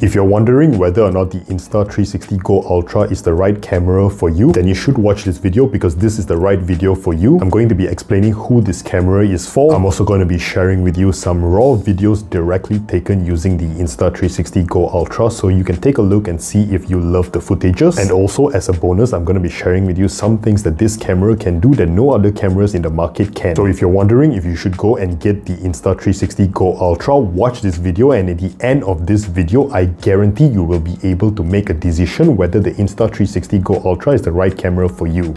If you're wondering whether or not the Insta360 GO Ultra is the right camera for you, then you should watch this video because this is the right video for you. I'm going to be explaining who this camera is for. I'm also going to be sharing with you some raw videos directly taken using the Insta360 GO Ultra so you can take a look and see if you love the footages. And also as a bonus, I'm going to be sharing with you some things that this camera can do that no other cameras in the market can. So if you're wondering if you should go and get the Insta360 GO Ultra, watch this video, and at the end of this video, I guarantee you will be able to make a decision whether the Insta360 GO Ultra is the right camera for you.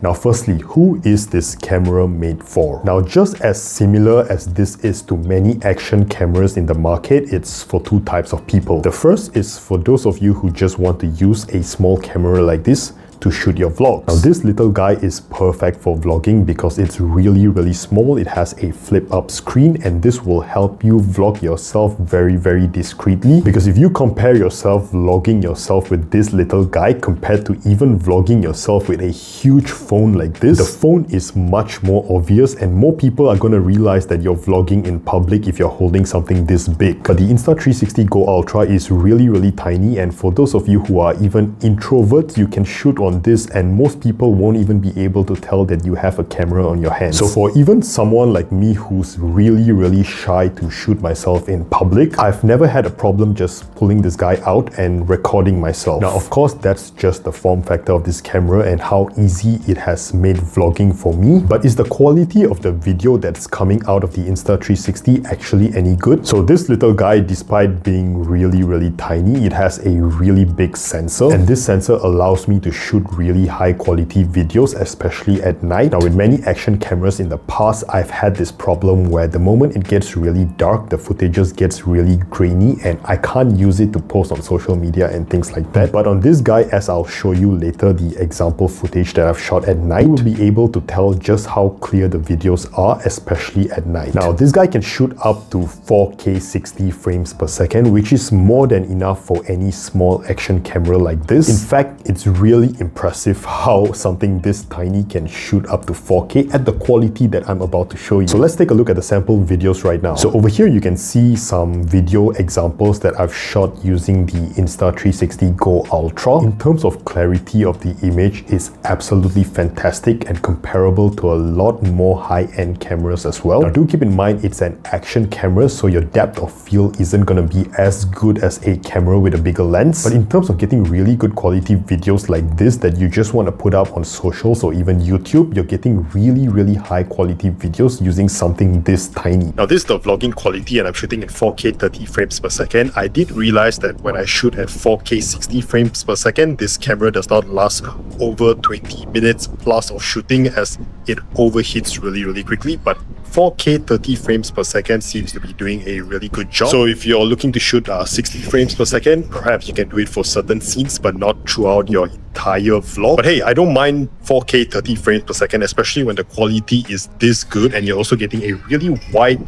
Now firstly, who is this camera made for? Now just as similar as this is to many action cameras in the market, it's for two types of people. The first is for those of you who just want to use a small camera like this to shoot your vlogs. Now this little guy is perfect for vlogging because it's really small. It has a flip up screen and this will help you vlog yourself very discreetly, because if you compare yourself vlogging yourself with this little guy compared to even vlogging yourself with a huge phone like this, the phone is much more obvious and more people are going to realize that you're vlogging in public if you're holding something this big. But the Insta360 GO Ultra is really tiny, and for those of you who are even introverts, you can shoot on this and most people won't even be able to tell that you have a camera on your hands. So for even someone like me who's really shy to shoot myself in public, I've never had a problem just pulling this guy out and recording myself. Now of course that's just the form factor of this camera and how easy it has made vlogging for me, but is the quality of the video that's coming out of the Insta360 actually any good? So this little guy, despite being really tiny, it has a really big sensor, and this sensor allows me to shoot really high quality videos, especially at night. Now with many action cameras in the past, I've had this problem where the moment it gets really dark, the footage just gets really grainy and I can't use it to post on social media and things like that. But on this guy, as I'll show you later, the example footage that I've shot at night, you will be able to tell just how clear the videos are, especially at night. Now this guy can shoot up to 4K 60 frames per second, which is more than enough for any small action camera like this. In fact, it's really impressive how something this tiny can shoot up to 4K at the quality that I'm about to show you. So let's take a look at the sample videos right now. So over here you can see some video examples that I've shot using the Insta360 GO Ultra. In terms of clarity of the image, it's absolutely fantastic and comparable to a lot more high-end cameras as well. Now do keep in mind it's an action camera, so your depth of field isn't going to be as good as a camera with a bigger lens. But in terms of getting really good quality videos like this that you just want to put up on socials or even YouTube, you're getting really high quality videos using something this tiny. Now this is the vlogging quality and I'm shooting at 4K 30 frames per second. I did realize that when I shoot at 4K 60 frames per second, this camera does not last over 20 minutes plus of shooting as it overheats really quickly, but 4K 30 frames per second seems to be doing a really good job. So if you're looking to shoot 60 frames per second, perhaps you can do it for certain scenes but not throughout your entire vlog. But hey, I don't mind 4K 30 frames per second, especially when the quality is this good and you're also getting a really wide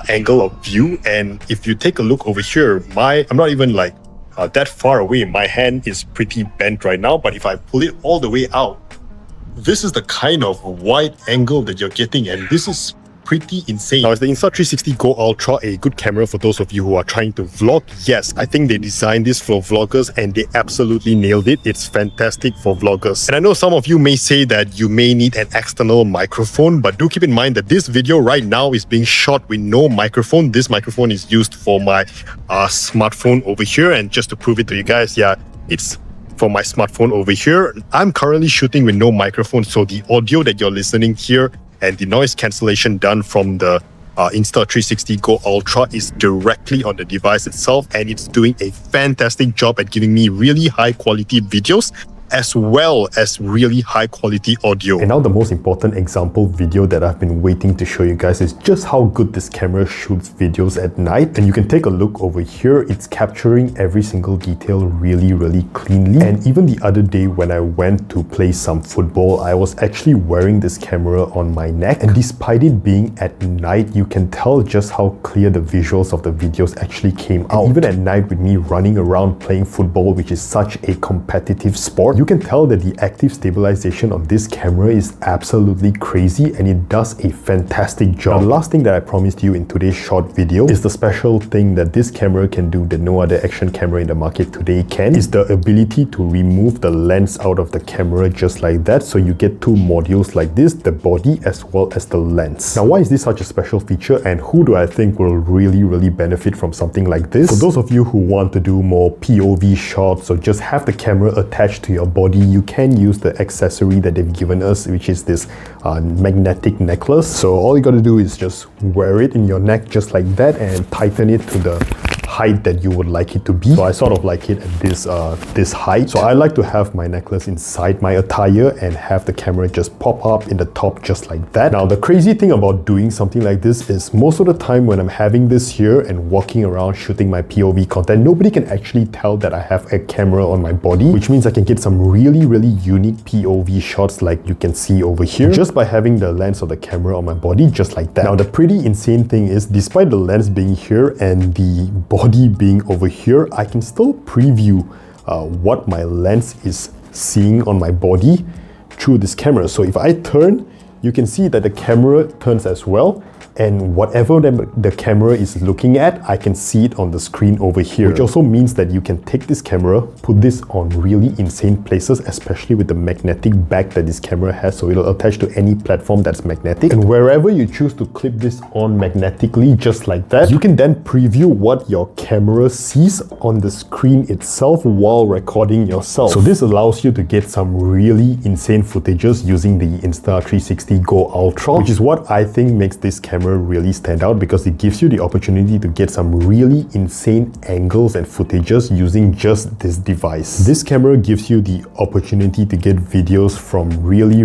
angle of view. And if you take a look over here, I'm not even like that far away. My hand is pretty bent right now, but if I pull it all the way out, this is the kind of wide angle that you're getting, and this is pretty insane. Now, is the Insta360 GO Ultra a good camera for those of you who are trying to vlog? Yes, I think they designed this for vloggers and they absolutely nailed it. It's fantastic for vloggers. And I know some of you may say that you may need an external microphone, but do keep in mind that this video right now is being shot with no microphone. This microphone is used for my smartphone over here, and just to prove it to you guys, yeah, it's for my smartphone over here. I'm currently shooting with no microphone, so the audio that you're listening here and the noise cancellation done from the Insta360 GO Ultra is directly on the device itself, and it's doing a fantastic job at giving me really high quality videos as well as really high quality audio. And now the most important example video that I've been waiting to show you guys is just how good this camera shoots videos at night. And you can take a look over here. It's capturing every single detail really cleanly. And even the other day when I went to play some football, I was actually wearing this camera on my neck, and despite it being at night, you can tell just how clear the visuals of the videos actually came out. And even at night with me running around playing football, which is such a competitive sport, you can tell that the active stabilization on this camera is absolutely crazy and it does a fantastic job. Now, the last thing that I promised you in today's short video is the special thing that this camera can do that no other action camera in the market today can, is the ability to remove the lens out of the camera just like that. So you get two modules like this, the body as well as the lens. Now, why is this such a special feature and who do I think will really benefit from something like this? For those of you who want to do more POV shots or just have the camera attached to your body, you can use the accessory that they've given us, which is this magnetic necklace. So all you got to do is just wear it in your neck just like that and tighten it to the height that you would like it to be. So I sort of like it at this height. So I like to have my necklace inside my attire and have the camera just pop up in the top just like that. Now the crazy thing about doing something like this is most of the time when I'm having this here and walking around shooting my POV content, nobody can actually tell that I have a camera on my body, which means I can get some really unique POV shots like you can see over here just by having the lens of the camera on my body just like that. Now the pretty insane thing is, despite the lens being here and the body being over here, I can still preview what my lens is seeing on my body through this camera. So if I turn, you can see that the camera turns as well, and whatever the camera is looking at, I can see it on the screen over here, which also means that you can take this camera, put this on really insane places, especially with the magnetic back that this camera has, so it'll attach to any platform that's magnetic, and wherever you choose to clip this on magnetically just like that, you can then preview what your camera sees on the screen itself while recording yourself. So this allows you to get some really insane footages using the Insta360 GO Ultra, which is what I think makes this camera really stand out, because it gives you the opportunity to get some really insane angles and footages using just this device. This camera gives you the opportunity to get videos from really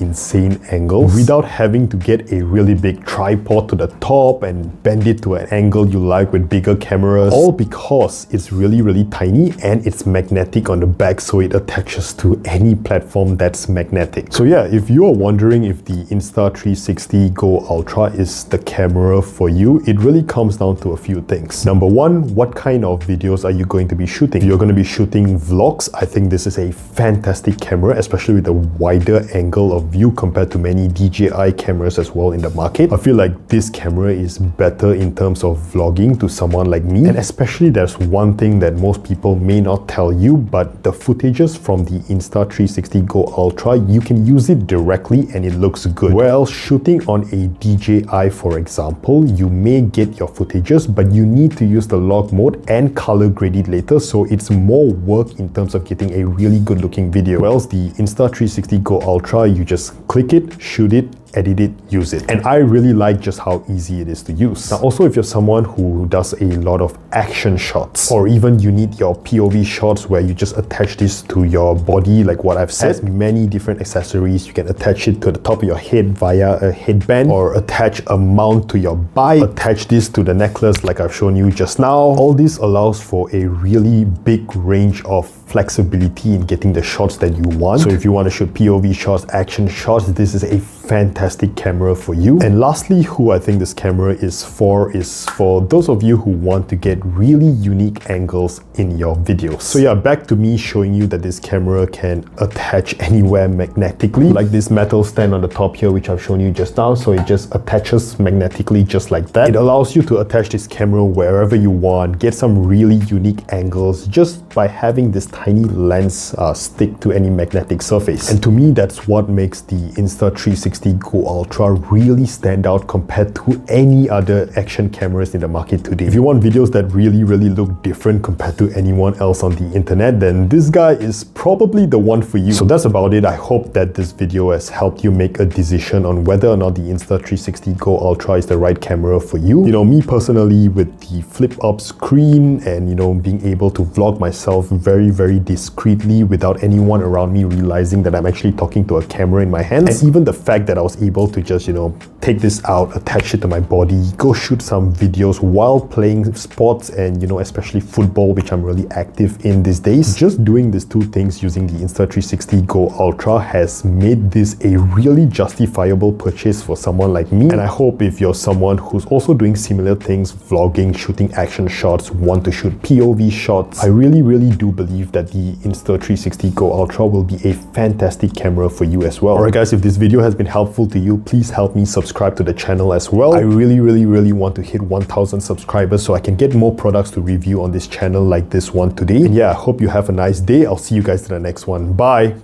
insane angles without having to get a really big tripod to the top and bend it to an angle you like with bigger cameras, all because it's really tiny and it's magnetic on the back, so it attaches to any platform that's magnetic. So yeah, if you are wondering if the Insta360 GO Ultra is the camera for you, it really comes down to a few things. Number one, what kind of videos are you going to be shooting? If you're going to be shooting vlogs, I think this is a fantastic camera, especially with a wider angle of view compared to many DJI cameras as well in the market. I feel like this camera is better in terms of vlogging to someone like me, and especially there's one thing that most people may not tell you, but the footages from the Insta360 GO Ultra, you can use it directly and it looks good. Whereas shooting on a DJI, for example, you may get your footages, but you need to use the log mode and color grade it later, so it's more work in terms of getting a really good looking video. Whereas the Insta360 GO Ultra, you just click it, shoot it, edit it, use it. And I really like just how easy it is to use. Now also, if you're someone who does a lot of action shots, or even you need your POV shots where you just attach this to your body like what I've said, many different accessories. You can attach it to the top of your head via a headband, or attach a mount to your bike, attach this to the necklace like I've shown you just now. All this allows for a really big range of flexibility in getting the shots that you want. So if you want to shoot POV shots, action shots, this is a fantastic camera for you. And lastly, who I think this camera is for those of you who want to get really unique angles in your videos. So yeah, back to me showing you that this camera can attach anywhere magnetically, like this metal stand on the top here, which I've shown you just now. So it just attaches magnetically just like that. It allows you to attach this camera wherever you want, get some really unique angles just by having this tiny lens stick to any magnetic surface. And to me, that's what makes the Insta360 GO Ultra really stand out compared to any other action cameras in the market today. If you want videos that really look different compared to anyone else on the internet, then this guy is probably the one for you. So that's about it. I hope that this video has helped you make a decision on whether or not the Insta360 GO Ultra is the right camera for you. You know, me personally, with the flip up screen and, you know, being able to vlog myself very discreetly without anyone around me realizing that I'm actually talking to a camera in my hands, and even the fact that I was able to just, take this out, attach it to my body, go shoot some videos while playing sports and, especially football, which I'm really active in these days. Just doing these two things using the Insta360 GO Ultra has made this a really justifiable purchase for someone like me. And I hope if you're someone who's also doing similar things, vlogging, shooting action shots, want to shoot POV shots, I really do believe that the Insta360 GO Ultra will be a fantastic camera for you as well. Alright guys, if this video has been helpful to you, please help me subscribe to the channel as well. I really want to hit 1,000 subscribers so I can get more products to review on this channel like this one today. And yeah, I hope you have a nice day. I'll see you guys in the next one. Bye!